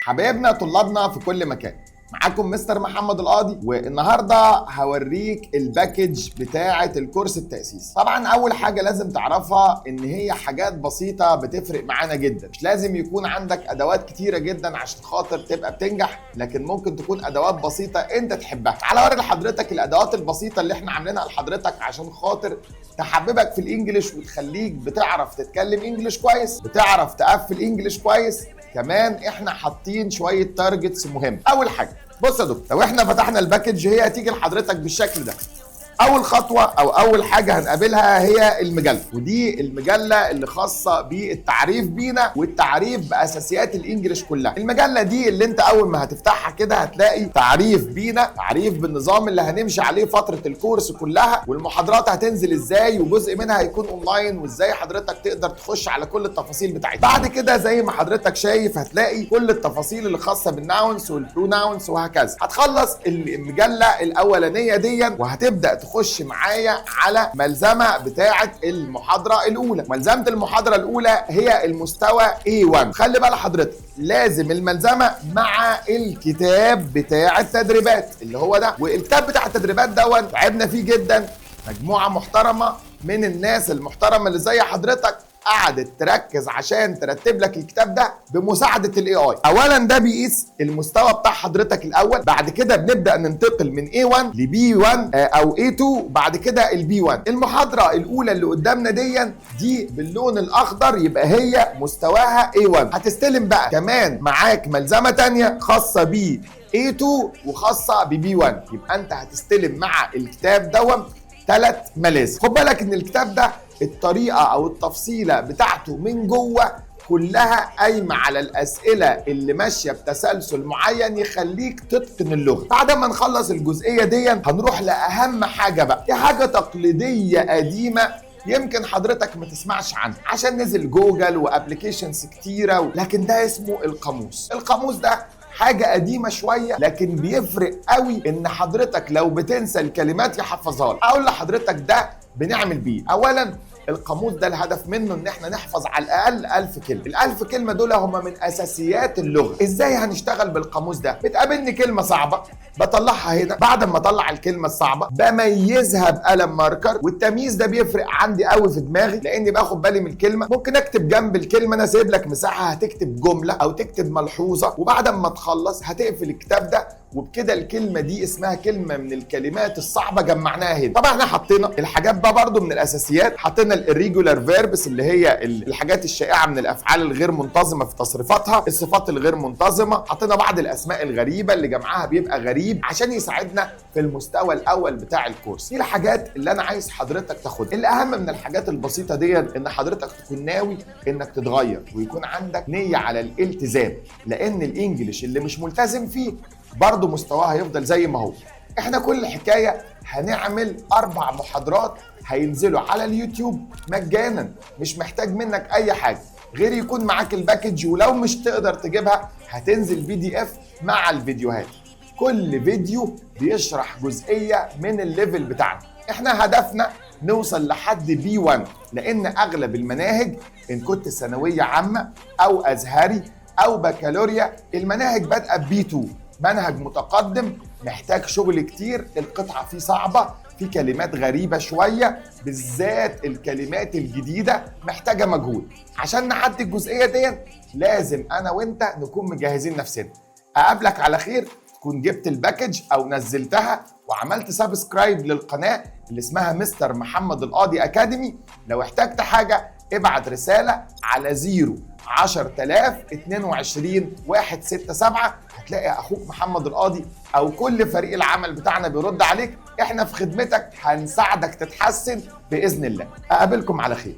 حبايبنا طلابنا في كل مكان، معاكم مستر محمد القاضي، والنهارده هوريك الباكج بتاعه الكورس التأسيسي. طبعا اول حاجه لازم تعرفها ان هي حاجات بسيطه بتفرق معانا جدا. مش لازم يكون عندك ادوات كتيره جدا عشان خاطر تبقى بتنجح، لكن ممكن تكون ادوات بسيطه انت تحبها. تعالى اوري لحضرتك الادوات البسيطه اللي احنا عاملينها لحضرتك عشان خاطر تحببك في الانجليش وتخليك بتعرف تتكلم انجليش كويس، بتعرف تقفل انجليش كويس. كمان احنا حاطين شويه تارجتس مهم. اول حاجه بص يا دكتور، لو احنا فتحنا الباكج هي هتيجي لحضرتك بالشكل ده. اول خطوه او اول حاجه هنقابلها هي المجله، ودي المجله اللي خاصه بالتعريف بينا والتعريف باساسيات الانجليش كلها. المجله دي اللي انت اول ما هتفتحها كده هتلاقي تعريف بينا، تعريف بالنظام اللي هنمشي عليه فتره الكورس كلها، والمحاضرات هتنزل ازاي، وجزء منها هيكون اونلاين، وازاي حضرتك تقدر تخش على كل التفاصيل بتاعتها. بعد كده زي ما حضرتك شايف هتلاقي كل التفاصيل اللي خاصه بالناونس والبروناونس وهكذا. هتخلص المجله الاولانيه دي وهتبدا تخش معايا على ملزمه بتاعه المحاضره الاولى. ملزمه المحاضره الاولى هي المستوى A1. خلي بال حضرتك لازم الملزمه مع الكتاب بتاع التدريبات اللي هو ده، والكتاب بتاع التدريبات دوت تعبنا فيه جدا. مجموعه محترمه من الناس المحترمه اللي زي حضرتك قعدت تركز عشان ترتب لك الكتاب ده بمساعده الاي اي. اولا ده بيقيس المستوى بتاع حضرتك الاول، بعد كده بنبدا ننتقل من A1 ل B1 او A2، بعد كده البي 1. المحاضره الاولى اللي قدامنا دي باللون الاخضر يبقى هي مستواها A1. هتستلم بقى كمان معاك ملزمه ثانيه خاصه ب A2 وخاصه ب B1، يبقى انت هتستلم مع الكتاب دوت 3 ملازم. خد بالك ان الكتاب ده الطريقه او التفصيله بتاعته من جوه كلها قايمه على الاسئله اللي ماشيه بتسلسل معين يخليك تتقن اللغه. بعد ما نخلص الجزئيه دي هنروح لاهم حاجه بقى. دي حاجه تقليديه قديمه يمكن حضرتك ما تسمعش عنها عشان نزل جوجل وابلكيشنز كتيره، لكن ده اسمه القاموس. القاموس ده حاجة قديمة شوية، لكن بيفرق قوي ان حضرتك لو بتنسى الكلمات يحفظها لك. اقول لحضرتك ده بنعمل بيه. اولا القاموس ده الهدف منه ان احنا نحفظ على الاقل 1000 كلمه. ال1000 كلمه دول هم من اساسيات اللغه. ازاي هنشتغل بالقاموس ده؟ بتقابلني كلمه صعبه بطلعها هنا، بعد ما اطلع الكلمه الصعبه بميزها بقلم ماركر، والتمييز ده بيفرق عندي قوي في دماغي لاني باخد بالي من الكلمه. ممكن اكتب جنب الكلمه، انا سايب لك مساحه هتكتب جمله او تكتب ملحوظه، وبعد ما تخلص هتقفل الكتاب ده، وبكده الكلمه دي اسمها كلمه من الكلمات الصعبه جمعناها هنا. طبعا احنا حطينا الحاجات بقى برضو من الاساسيات، حطينا الريجولار فيربس اللي هي الحاجات الشائعه من الافعال الغير منتظمه في تصريفاتها، الصفات الغير منتظمه، حطينا بعض الاسماء الغريبه اللي جمعها بيبقى غريب عشان يساعدنا في المستوى الاول بتاع الكورس. دي الحاجات اللي انا عايز حضرتك تاخدها. الاهم من الحاجات البسيطه دي ان حضرتك تكون ناوي انك تتغير ويكون عندك نيه على الالتزام، لان الانجليش اللي مش ملتزم فيه برضه مستواه هيفضل زي ما هو. احنا كل الحكايه هنعمل 4 محاضرات هينزلوا على اليوتيوب مجانا، مش محتاج منك اي حاجه غير يكون معاك الباكج، ولو مش تقدر تجيبها هتنزل PDF مع الفيديوهات. كل فيديو بيشرح جزئيه من الليفل بتاعنا. احنا هدفنا نوصل لحد B1، لان اغلب المناهج ان كنت ثانويه عامه او ازهري او بكالوريا المناهج بادئه B2، منهج متقدم محتاج شغل كتير، القطعة فيه صعبة، في كلمات غريبة شوية، بالذات الكلمات الجديدة محتاجة مجهود. عشان نعدي الجزئية دي لازم أنا وإنت نكون مجهزين نفسنا. أقابلك على خير تكون جبت الباكج أو نزلتها وعملت سبسكرايب للقناة اللي اسمها مستر محمد القاضي أكاديمي. لو احتجت حاجة ابعت رسالة على 010,022 167، هتلاقي اخوك محمد القاضي او كل فريق العمل بتاعنا بيرد عليك. احنا في خدمتك، هنساعدك تتحسن باذن الله. اقابلكم على خير.